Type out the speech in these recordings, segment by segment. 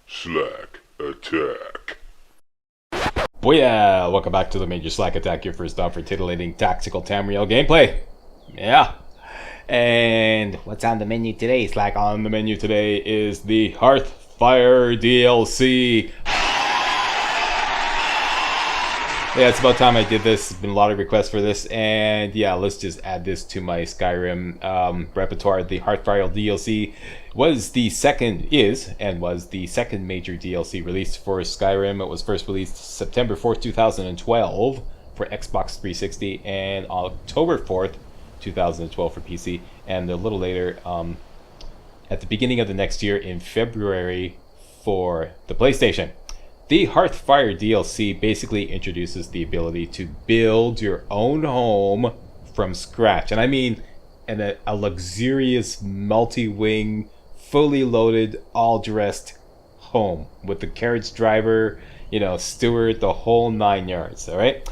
MajorSlackAttack. Booyah! Welcome back to the Major Slack Attack, your first stop for titillating tactical Tamriel gameplay. Yeah. And what's on the menu today, Slack? On the menu today is the Hearthfire DLC. Yeah, it's about time I did this. There's been a lot of requests for this, and yeah, let's just add this to my Skyrim repertoire. The Hearthfire DLC was the second major DLC released for Skyrim. It was first released September 4th, 2012 for Xbox 360, and October 4th, 2012 for PC, and a little later, at the beginning of the next year in February for the PlayStation. The Hearthfire DLC basically introduces the ability to build your own home from scratch. And I mean a luxurious multi-wing, fully loaded, all-dressed home with the carriage driver, steward, the whole 9 yards, all right?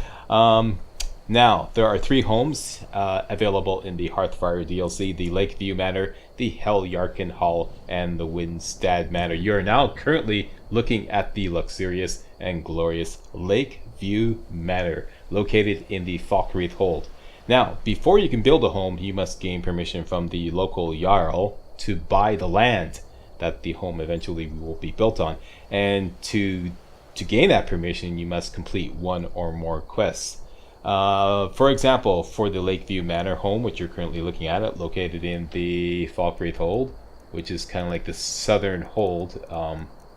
Now, there are 3 homes available in the Hearthfire DLC: the Lakeview Manor, the Heljarken Hall, and the Windstad Manor. You are now currently looking at the luxurious and glorious Lakeview Manor, located in the Falkreath hold. Now, before you can build a home, you must gain permission from the local Jarl to buy the land that the home eventually will be built on. And to gain that permission, you must complete one or more quests. For example, for the Lakeview Manor home, which you're currently looking at, it located in the Falkreath hold, which is kind of like the southern hold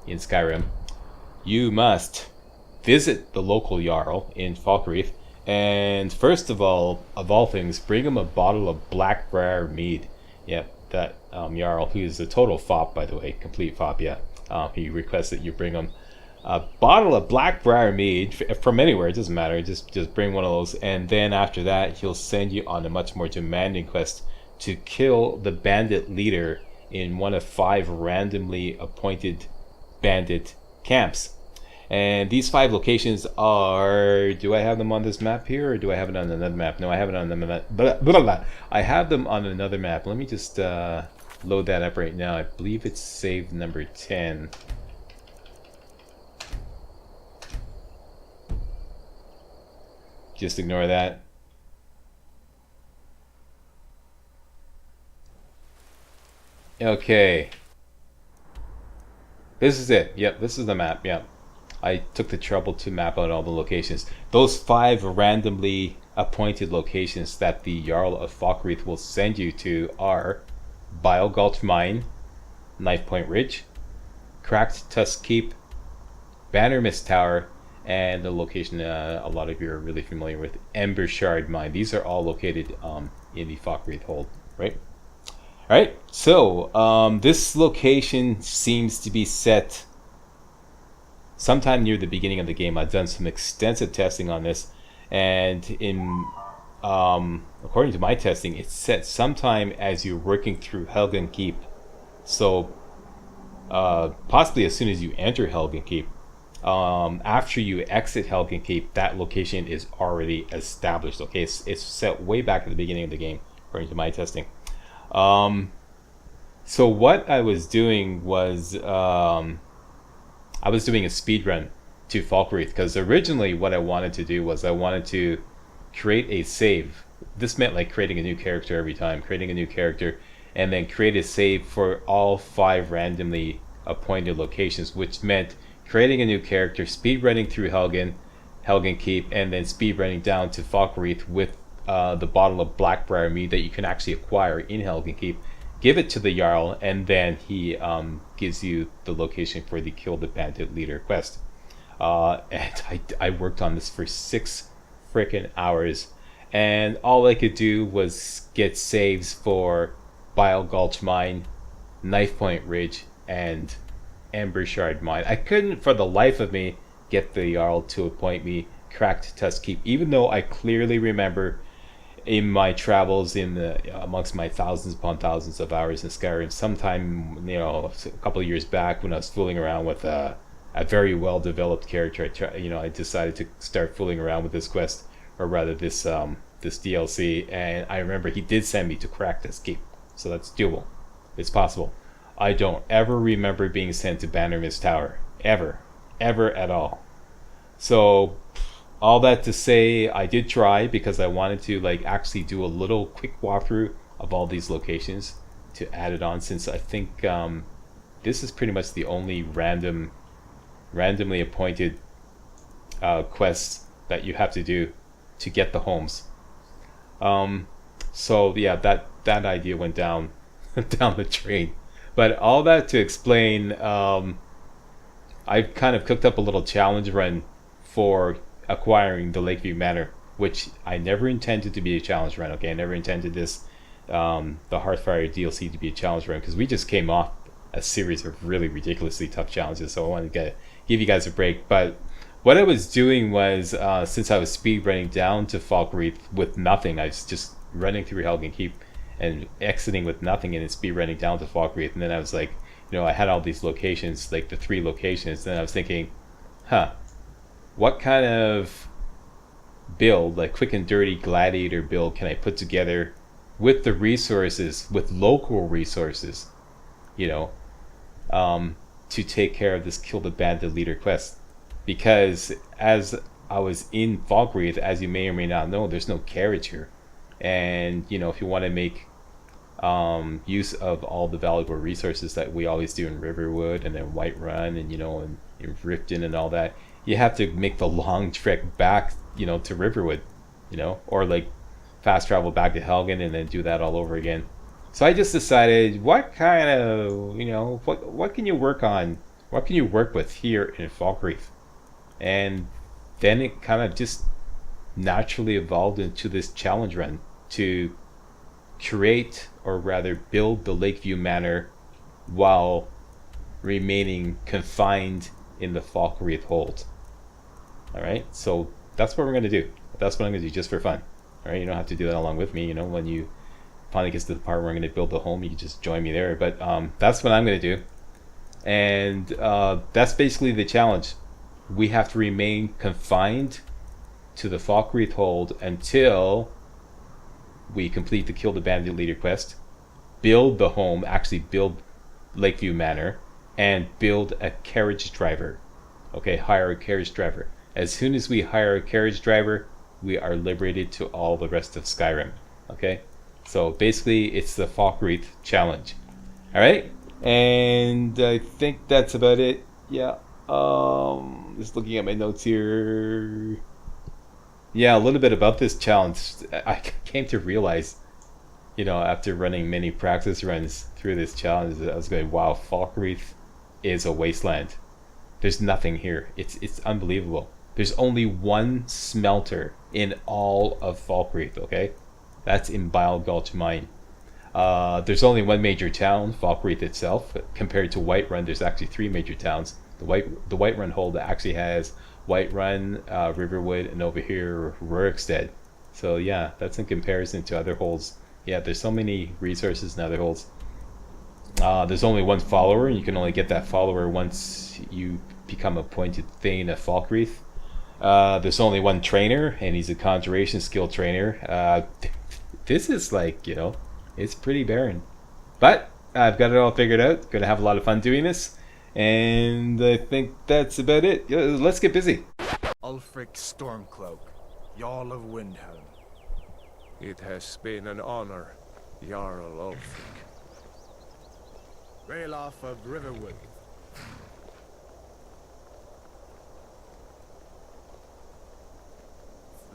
in Skyrim, you must visit the local Jarl in Falkreath, and first of all things, bring him a bottle of Blackberry Mead. Yep, that Jarl, who is a total fop, by the way, complete fop, yeah. He requests that you bring him a bottle of Blackberry Mead from anywhere, it doesn't matter, just bring one of those, and then after that he'll send you on a much more demanding quest to kill the bandit leader in one of 5 randomly appointed bandit camps. And these 5 locations are, do I have them on this map here, or do I have it on another map? No, I have it on the map. I have them on another map. Let me just load that up right now. I believe it's save number 10. Just ignore that. Okay. This is it. Yep, this is the map. Yep. I took the trouble to map out all the locations. Those 5 randomly appointed locations that the Jarl of Falkreath will send you to are Bile Gulch Mine, Knife Point Ridge, Cracked Tusk Keep, Banner Mist Tower, and the location a lot of you are really familiar with, Ember Shard Mine. These are all located in the Falkreath hold, right? Alright, so this location seems to be set sometime near the beginning of the game. I've done some extensive testing on this, and according to my testing, it's set sometime as you're working through Helgen Keep. So possibly as soon as you enter Helgen Keep. After you exit Helgen Keep, that location is already established. Okay, it's set way back at the beginning of the game, according to my testing. So what I was doing was I was doing a speed run to Falkreath, because originally what I wanted to do was I wanted to create a save. This meant like creating a new character every time, and then create a save for all 5 randomly appointed locations, which meant creating a new character, speed running through Helgen Keep, and then speed running down to Falkreath with the bottle of Blackberry Mead that you can actually acquire in Helgen Keep. Give it to the Jarl, and then he gives you the location for the Kill the Bandit Leader quest. And I worked on this for 6 freaking hours, and all I could do was get saves for Bile Gulch Mine, Knife Point Ridge, and Ember Shard Mine. I couldn't for the life of me get the Jarl to appoint me Cracked Tusk Keep, even though I clearly remember in my travels amongst my thousands upon thousands of hours in Skyrim, sometime a couple of years back, when I was fooling around with a very well developed character, I decided to start fooling around with this quest, or rather this DLC, and I remember he did send me to Cracked Tusk Keep, so that's doable. It's possible. I don't ever remember being sent to Bannerman's Tower. Ever. Ever at all. So, all that to say, I did try because I wanted to like actually do a little quick walkthrough of all these locations to add it on, since I think this is pretty much the only randomly appointed quests that you have to do to get the homes. So yeah, that idea went down down the drain. But all that to explain, I've kind of cooked up a little challenge run for acquiring the Lakeview Manor, which I never intended to be a challenge run. Okay, I never intended this the Hearthfire DLC to be a challenge run, because we just came off a series of really ridiculously tough challenges, so I wanted to give you guys a break. But what I was doing was, since I was speed running down to Falkreath with nothing, I was just running through Helgen Keep and exiting with nothing, and then speed running down to Falkreath. And then I was like, I had all these locations, like the 3 locations. Then I was thinking, what kind of build, like quick and dirty gladiator build, can I put together with the resources, with local resources, to take care of this Kill the Bandit Leader quest? Because as I was in Falkreath, as you may or may not know, there's no carriage here. And, if you want to make use of all the valuable resources that we always do in Riverwood and then Whiterun and, and in Riften and all that, you have to make the long trek back, to Riverwood, or like fast travel back to Helgen and then do that all over again. So I just decided, what kind of, what can you work on? What can you work with here in Falkreath? And then it kind of just naturally evolved into this challenge run to create, or rather build, the Lakeview Manor while remaining confined in the Falkreath hold. Alright, so that's what we're going to do. That's what I'm going to do just for fun. Alright, you don't have to do that along with me. When you finally get to the part where I'm going to build the home, you can just join me there. But that's what I'm going to do. And that's basically the challenge. We have to remain confined to the Falkreath hold until we complete the Kill the Bandit Leader quest, build the home, actually build Lakeview Manor, and build a carriage driver. Okay, hire a carriage driver. As soon as we hire a carriage driver, we are liberated to all the rest of Skyrim. Okay, so basically it's the Falkreath challenge. Alright, and I think that's about it. Yeah, just looking at my notes here. Yeah, a little bit about this challenge. I came to realize, after running many practice runs through this challenge, I was going, wow, Falkreath is a wasteland. There's nothing here. It's unbelievable. There's only one smelter in all of Falkreath, okay? That's in Bile Gulch Mine. There's only one major town, Falkreath itself. Compared to Whiterun, there's actually 3 major towns. The Whiterun hold actually has Whiterun, Riverwood, and over here Rorikstead. So yeah, that's in comparison to other holds. Yeah, there's so many resources in other holds. There's only one follower, and you can only get that follower once you become appointed Thane of Falkreath. There's only one trainer, and he's a conjuration skill trainer. This is like, it's pretty barren. But I've got it all figured out. Gonna have a lot of fun doing this. And I think that's about it. Let's get busy. Ulfric Stormcloak, Jarl of Windhelm. It has been an honor, Jarl Ulfric. Ralof of Riverwood.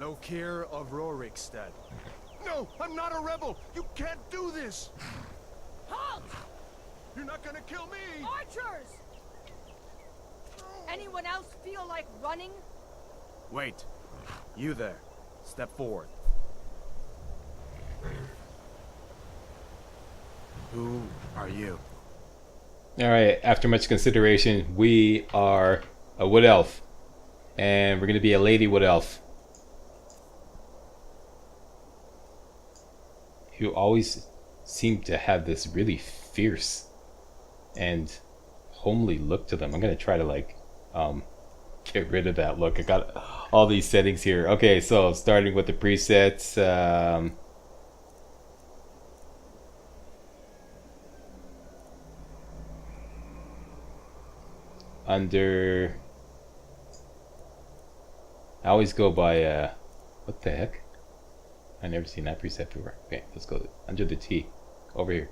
Lokir of Rorikstead. No, I'm not a rebel! You can't do this! Halt! You're not gonna kill me! Archers! Anyone else feel like running? Wait. You there. Step forward. Who are you? Alright, after much consideration, we are a wood elf. And we're going to be a lady wood elf. Who always seem to have this really fierce and homely look to them. I'm going to try to get rid of that look. I got all these settings here. Okay, so starting with the presets. under... I always go by, what the heck? I've never seen that preset before. Okay, let's go under the T. Over here.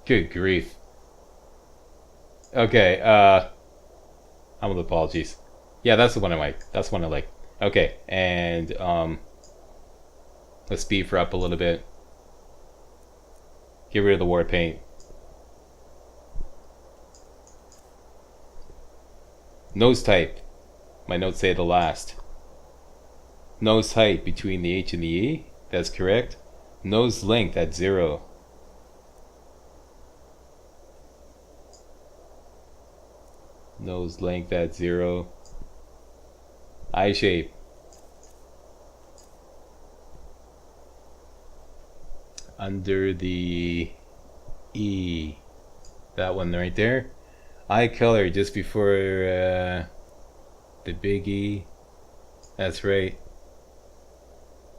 Good grief. Okay, humble apologies. Yeah, that's the one I like. That's the one I like. Okay, and let's speed her up a little bit. Get rid of the war paint. Nose type. My notes say the last. Nose height between the H and the E. That's correct. Nose length at 0. Nose length at 0. Eye shape. Under the E. That one right there. Eye color just before the big E. That's right.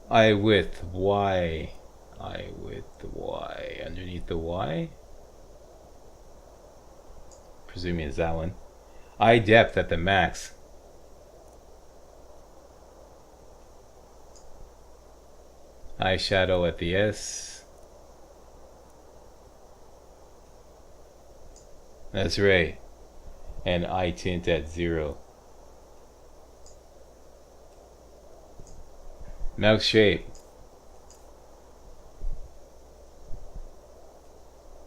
Eye width. Y. Eye width. Y. Underneath the Y. Presuming it's that one. Eye depth at the max. Eye shadow at the S. That's right. And eye tint at 0. Mouth shape.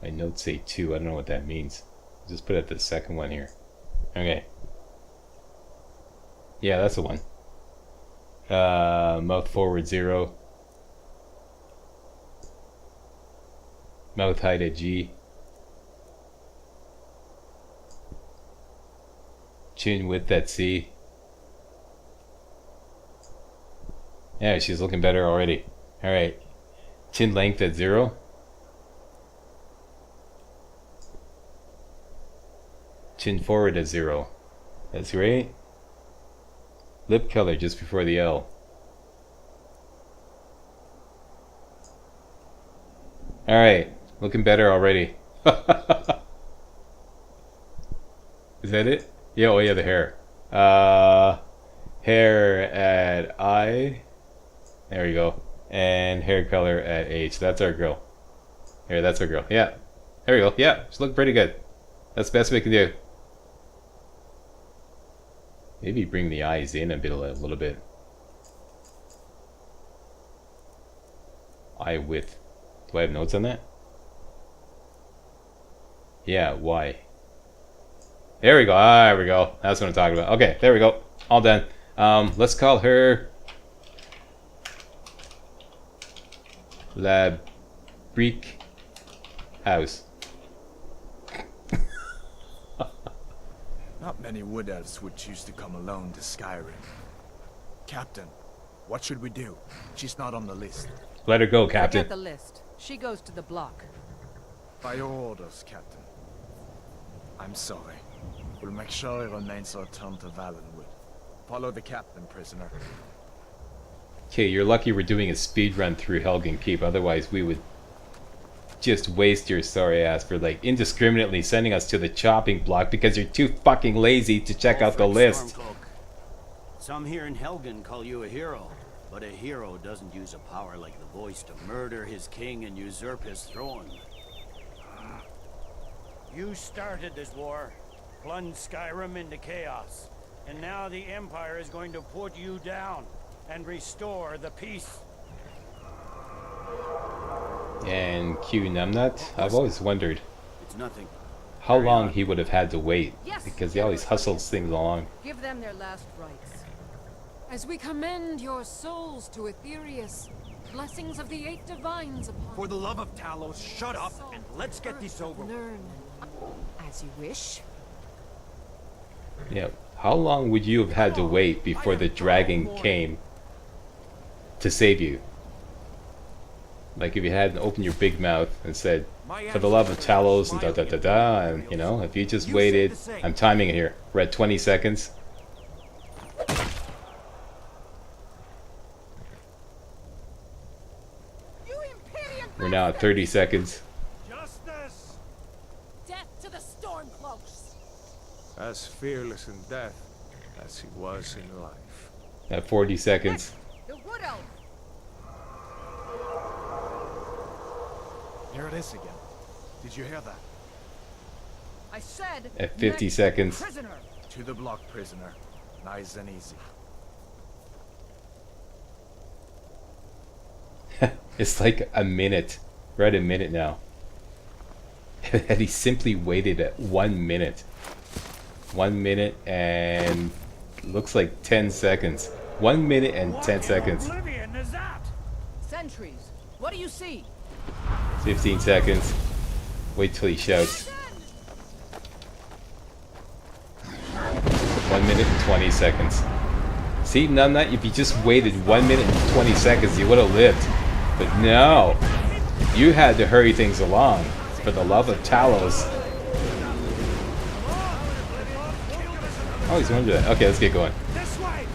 My notes say 2. I don't know what that means. Just put it at the second one here. Okay. Yeah, that's the one. Mouth forward 0. Mouth height at G. Chin width at C. Yeah, she's looking better already. Alright. Chin length at 0. Chin forward at 0. That's right. Lip color just before the L. Alright. Looking better already. Is that it? Yeah, oh yeah, the hair. Hair at I. There we go. And hair color at H. That's our girl. Here, that's our girl. Yeah. There we go. Yeah, she's looking pretty good. That's the best we can do. Maybe bring the eyes in a little bit. Eye width. Do I have notes on that? Yeah, Y. There we go. Ah, there we go. That's what I'm talking about. Okay, there we go. All done. Let's call her La Brique House. Not many wood elves would choose to come alone to Skyrim. Captain, what should we do? She's not on the list. Let her go, Captain. Forget the list. She goes to the block. By your orders, Captain. I'm sorry. We'll make sure it remains our return to Valenwood. Follow the captain, prisoner. Okay, you're lucky we're doing a speed run through Helgen Keep. Otherwise, we would just waste your sorry ass for like indiscriminately sending us to the chopping block because you're too fucking lazy to check out the list. Stormcloak. Some here in Helgen call you a hero, but a hero doesn't use a power like the voice to murder his king and usurp his throne. You started this war, plunged Skyrim into chaos, and now the Empire is going to put you down and restore the peace. And Q Numbnut, I've always wondered It's nothing. how long he would have had to wait, Yes. because he always hustles things along. Give them their last rites. As we commend your souls to Aetherius, blessings of the 8 divines upon For the love of Talos, shut up and let's get this over with. Learn as you wish. Yeah, how long would you have had to wait before the dragon came to save you? Like if you hadn't opened your big mouth and said, For the love of Talos and da da da da, and you know, if you just waited, I'm timing it here. We're at 20 seconds. We're now at 30 seconds. Justice! Death to the Stormcloaks! As fearless in death as he was in life. At 40 seconds. The Wood Elf! Here it is again. Did you hear that? I said. At 50 next seconds. Prisoner. To the block, prisoner. Nice and easy. It's like a minute. We're at a minute now. And he simply waited at 1 minute. 1 minute and looks like 10 seconds. 1 minute and 10 seconds. Oblivion is that? Sentries. What do you see? 15 seconds. Wait till he shouts. 1 minute and 20 seconds. See, Numbnut, if you just waited 1 minute and 20 seconds, you would have lived. But no, you had to hurry things along. For the love of Talos. Oh, he's going to do that. Okay, let's get going. This way!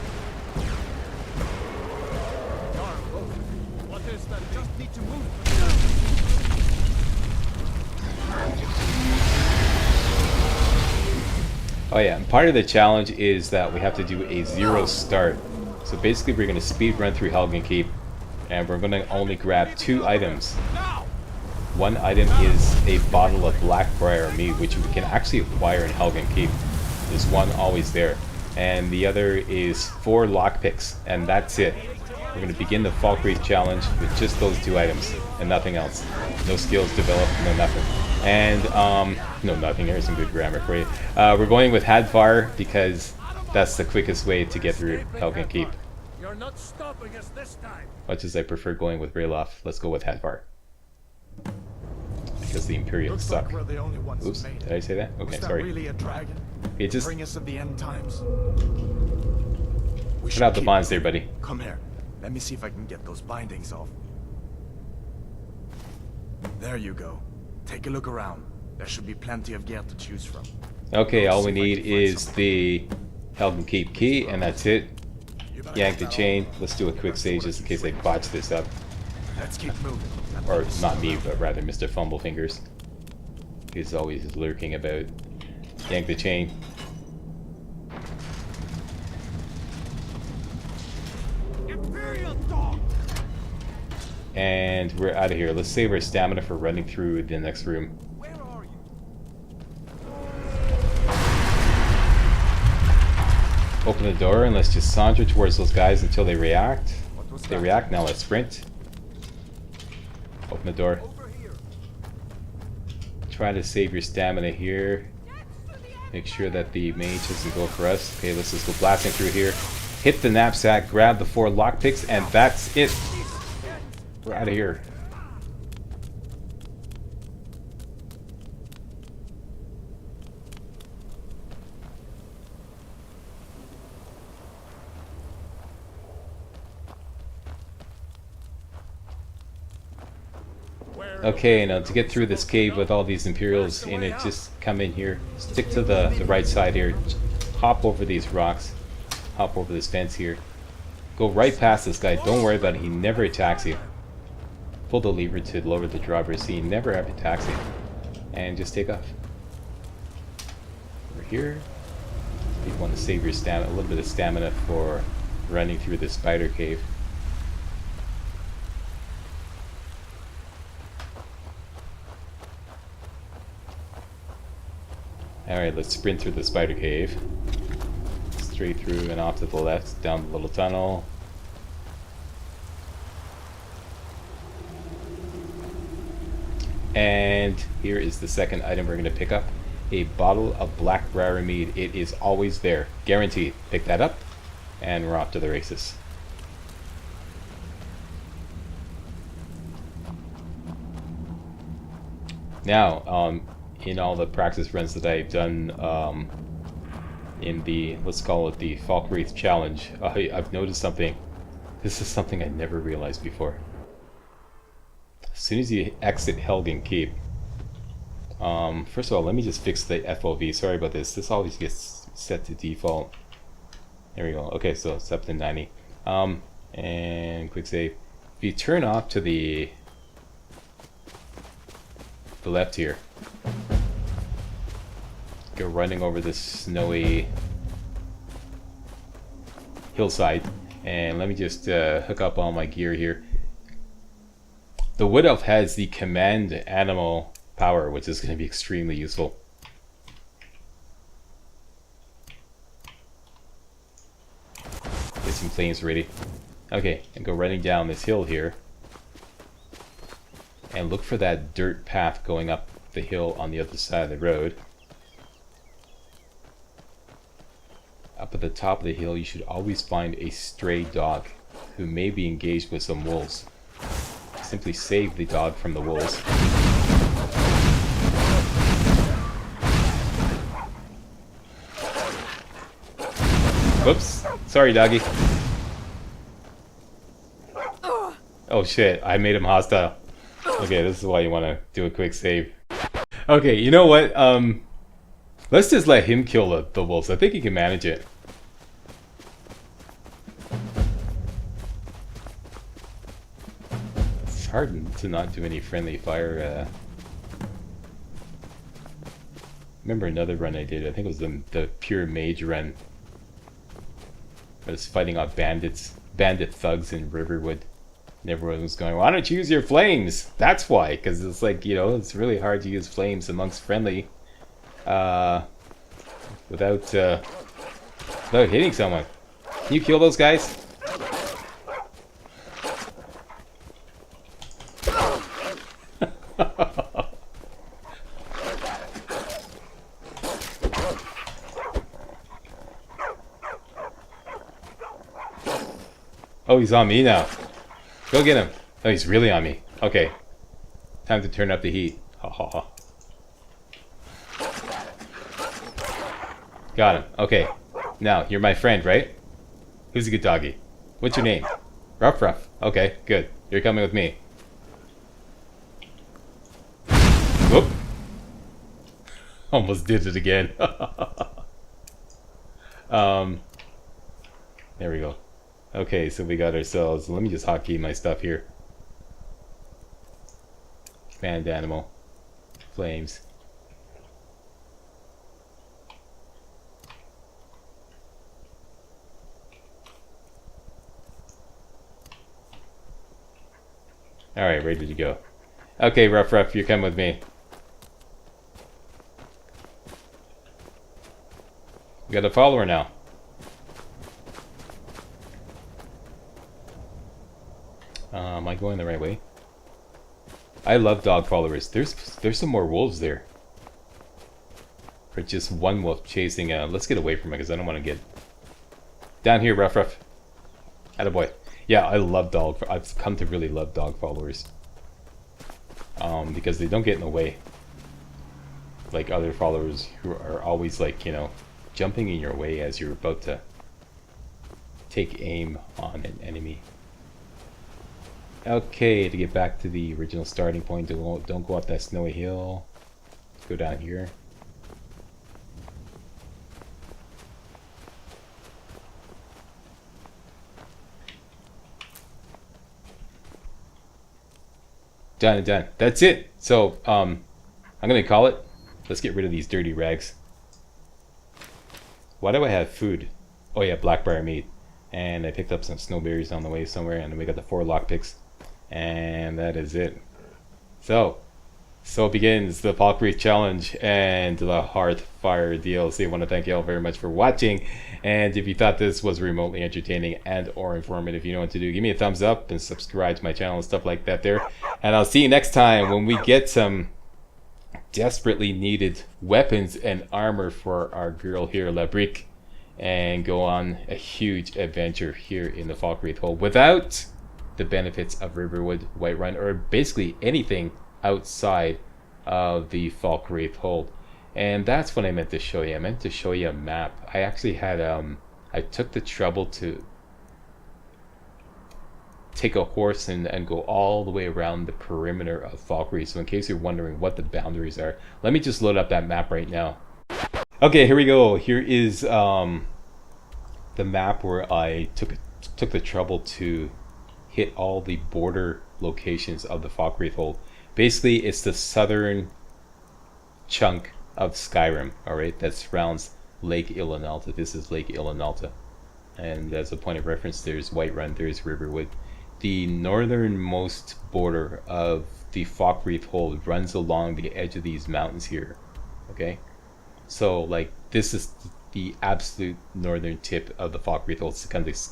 What is that? Just need to move. Oh yeah, and part of the challenge is that we have to do a 0 start. So basically we're going to speed run through Helgen Keep, and we're going to only grab 2 items. One item is a bottle of Blackberry Mead, which we can actually acquire in Helgen Keep. There's one always there. And the other is 4 lockpicks, and that's it. We're going to begin the Falkreath challenge with just those 2 items, and nothing else. No skills developed, no nothing. And, no nothing, here's some good grammar for you. We're going with Hadfire because that's the quickest way to get through Helgen Keep. You're not stopping us this time. Much as I prefer going with Rayloff, let's go with Hadfire. Because the Imperials Looks suck. like we're the only ones Oops, who made did it. I say that? Okay, Was that sorry. really a dragon? It just Bring us of the end times. We put should out the keep bonds it. there, buddy. Come here. Let me see if I can get those bindings off. There you go. Take a look around. There should be plenty of gear to choose from. Okay, all we See if I need can find is something. the Helgen Keep key, and that's it. You better Yank get the that chain. off. Let's do a quick save just in case I botch this up. Let's keep moving. Or not me, but rather Mr. Fumblefingers. He's always lurking about. Yank the chain. Imperial dog! And we're out of here. Let's save our stamina for running through the next room. Where are you? Open the door and let's just saunter towards those guys until they react. If they react, now let's sprint. Open the door. Over here. Try to save your stamina here. Make sure that the mage doesn't go for us. Okay, let's just go blasting through here. Hit the knapsack, grab the 4 lockpicks, and that's it. We're out of here. Okay, now to get through this cave with all these Imperials in it, just come in here, stick to the right side here, hop over these rocks, hop over this fence here, go right past this guy, don't worry about it, he never attacks you. Pull the lever to lower the drawbridge, so he never ever attacks you. And just take off. Over here, you want to save your stamina, a little bit of stamina for running through the spider cave. Alright, let's sprint through the spider cave. Straight through and off to the left, down the little tunnel. And here is the second item we're going to pick up. A bottle of Blackberry Mead. It is always there. Guaranteed. Pick that up, and we're off to the races. Now, in all the practice runs that I've done in the, let's call it the Falkreath challenge, I've noticed something. This is something I never realized before. As soon as you exit Helgen Keep, First of all, let me just fix the FOV. Sorry about this. This always gets set to default. There we go. Okay, so it's up to 90. And quick save. If you turn off to the left here, go running over this snowy hillside, and let me just hook up all my gear here. The Wood Elf has the command animal power, which is going to be extremely useful. Get some flames ready. Okay, and go running down this hill here. And look for that dirt path going up the hill on the other side of the road. Up at the top of the hill, you should always find a stray dog who may be engaged with some wolves. Simply save the dog from the wolves. Whoops. Sorry, doggy. Oh shit, I made him hostile. Okay, this is why you want to do a quick save. Okay, you know what? Let's just let him kill the wolves. I think he can manage it. It's hard to not do any friendly fire. Remember another run I did? I think it was the pure mage run. I was fighting off bandit thugs in Riverwood. And everyone was going, why don't you use your flames? That's why, because it's like, you know, it's really hard to use flames amongst friendly without hitting someone. Can you kill those guys? Oh, he's on me now. Go get him. Oh, he's really on me. Okay. Time to turn up the heat. Ha ha ha. Got him. Okay. Now, you're my friend, right? Who's a good doggy? What's your name? Ruff Ruff. Okay, good. You're coming with me. Whoop. Almost did it again. There we go. Okay, so we got ourselves, let me just hotkey my stuff here. Command animal. Flames. Alright, ready to go. Okay, Ruff Ruff, you're coming with me. We got a follower now. Am I going the right way? I love dog followers. There's some more wolves there. For just one wolf chasing. Let's get away from it because I don't want to get down here. Ruff Ruff. Attaboy. Yeah, I love dog. I've come to really love dog followers. Because they don't get in the way. Like other followers who are always like, you know, jumping in your way as you're about to take aim on an enemy. Okay, to get back to the original starting point, don't go up that snowy hill. Let's go down here. Done and done. That's it. So, I'm gonna call it. Let's get rid of these dirty rags. Why do I have food? Oh yeah, Blackberry Mead. And I picked up some snowberries on the way somewhere, and we got the 4 lockpicks. And that is it. So begins the Falkreath challenge and the Hearthfire DLC. I want to thank you all very much for watching. And if you thought this was remotely entertaining and or informative, you know what to do. Give me a thumbs up and subscribe to my channel and stuff like that there. And I'll see you next time when we get some desperately needed weapons and armor for our girl here, Labrique, and go on a huge adventure here in the Falkreath Hold without the benefits of Riverwood, Whiterun, or basically anything outside of the Falkreath Hold. And that's what I meant to show you. I meant to show you a map. I actually had I took the trouble to take a horse and go all the way around the perimeter of Falkreath. So in case you're wondering what the boundaries are, let me just load up that map right now. Okay, here we go. Here is the map where I took the trouble to hit all the border locations of the Falkreath hold. Basically, it's the southern chunk of Skyrim, alright, that surrounds Lake Ilinalta. This is Lake Ilinalta. And as a point of reference, there's Whiterun, there's Riverwood. The northernmost border of the Falkreath hold runs along the edge of these mountains here. Okay? So, like, this is the absolute northern tip of the Falkreath hold, Secundus,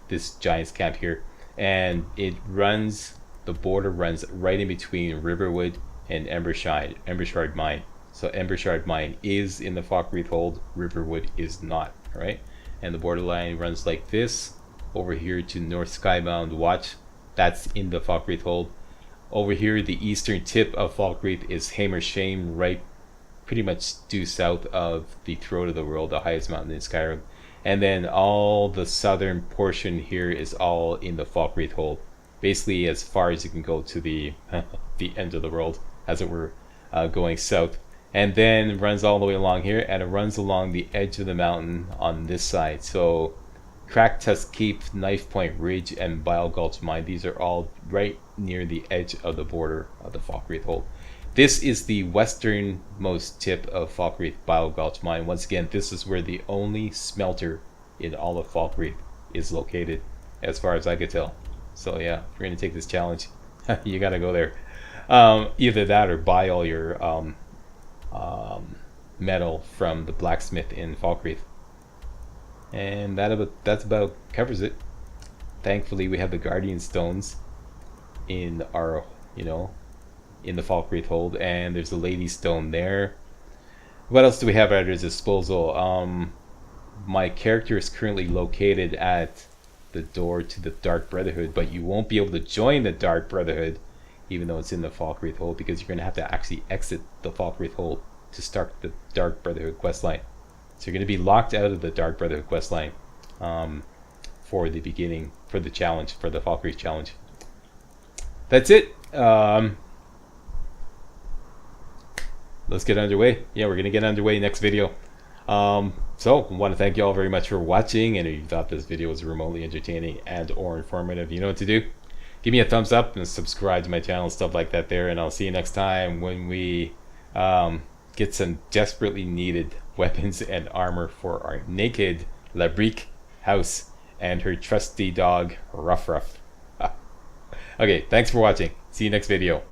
this giant's camp here. And it runs, the border runs right in between Riverwood and Embershard Mine. So Embershard Mine is in the Falkreath hold, Riverwood is not, alright? And the borderline runs like this, over here to North Skybound Watch, that's in the Falkreath hold. Over here, the eastern tip of Falkreath is Hamershame, right pretty much due south of the Throat of the World, the highest mountain in Skyrim. And then all the southern portion here is all in the Falkreath hold. Basically as far as you can go to the the end of the world, as it were, going south. And then runs all the way along here, and it runs along the edge of the mountain on this side. So Cracktusk Keep, Knife Point Ridge, and Bile Gulch Mine, these are all right near the edge of the border of the Falkreath hold. This is the westernmost tip of Falkreath, Bile Gulch Mine. Once again, this is where the only smelter in all of Falkreath is located, as far as I could tell. So yeah, if you're going to take this challenge, you got to go there. Either that or buy all your metal from the blacksmith in Falkreath. And that's about covers it. Thankfully, we have the Guardian Stones in our, in the Falkreath hold, and there's a Lady Stone there. What else do we have at our disposal? My character is currently located at the door to the Dark Brotherhood, but you won't be able to join the Dark Brotherhood even though it's in the Falkreath hold, because you're going to have to actually exit the Falkreath hold to start the Dark Brotherhood questline. So you're going to be locked out of the Dark Brotherhood questline for the beginning, for the challenge, for the Falkreath challenge. That's it. Let's get underway. Yeah, we're going to get underway next video. So I want to thank you all very much for watching, and if you thought this video was remotely entertaining and or informative, you know what to do. Give me a thumbs up and subscribe to my channel and stuff like that there, and I'll see you next time when we get some desperately needed weapons and armor for our naked Labrique house and her trusty dog Ruff Ruff. Okay, thanks for watching. See you next video.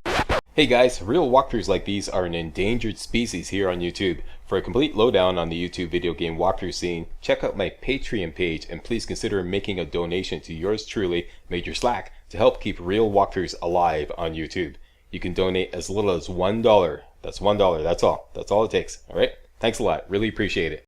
Hey guys, real walkthroughs like these are an endangered species here on YouTube. For a complete lowdown on the YouTube video game walkthrough scene, check out my Patreon page, and please consider making a donation to yours truly, Major Slack, to help keep real walkthroughs alive on YouTube. You can donate as little as $1. That's $1, that's all. That's all it takes, alright? Thanks a lot, really appreciate it.